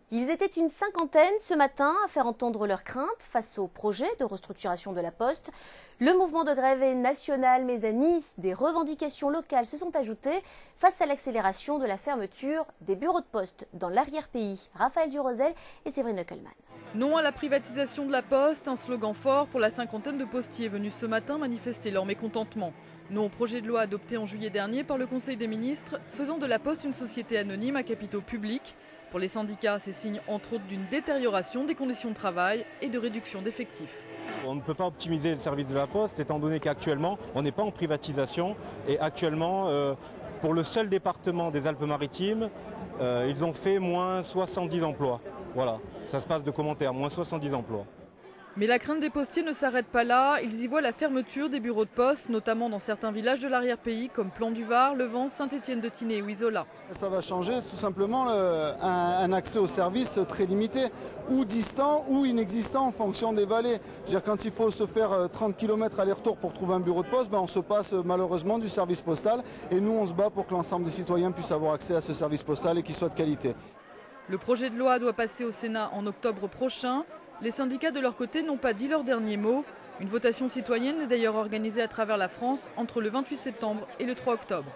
Ils étaient une cinquantaine ce matin à faire entendre leurs craintes face au projet de restructuration de la Poste. Le mouvement de grève est national, mais à Nice, des revendications locales se sont ajoutées face à l'accélération de la fermeture des bureaux de poste dans l'arrière-pays. Raphaël Durosel et Séverine Kölman. Non à la privatisation de la Poste, un slogan fort pour la cinquantaine de postiers venus ce matin manifester leur mécontentement. Non au projet de loi adopté en juillet dernier par le Conseil des ministres, faisant de la Poste une société anonyme à capitaux publics. Pour les syndicats, c'est signe entre autres d'une détérioration des conditions de travail et de réduction d'effectifs. On ne peut pas optimiser le service de la Poste étant donné qu'actuellement on n'est pas en privatisation et actuellement pour le seul département des Alpes-Maritimes ils ont fait moins 70 emplois. Voilà, ça se passe de commentaires, moins 70 emplois. Mais la crainte des postiers ne s'arrête pas là. Ils y voient la fermeture des bureaux de poste, notamment dans certains villages de l'arrière-pays comme Plan-du-Var, Levens, Saint-Étienne-de-Tinée ou Isola. Ça va changer tout simplement un accès aux services très limité, ou distant ou inexistant en fonction des vallées. Je veux dire, quand il faut se faire 30 km aller-retour pour trouver un bureau de poste, on se passe malheureusement du service postal. Et nous, on se bat pour que l'ensemble des citoyens puissent avoir accès à ce service postal et qu'il soit de qualité. Le projet de loi doit passer au Sénat en octobre prochain. Les syndicats de leur côté n'ont pas dit leur dernier mot. Une votation citoyenne est d'ailleurs organisée à travers la France entre le 28 septembre et le 3 octobre.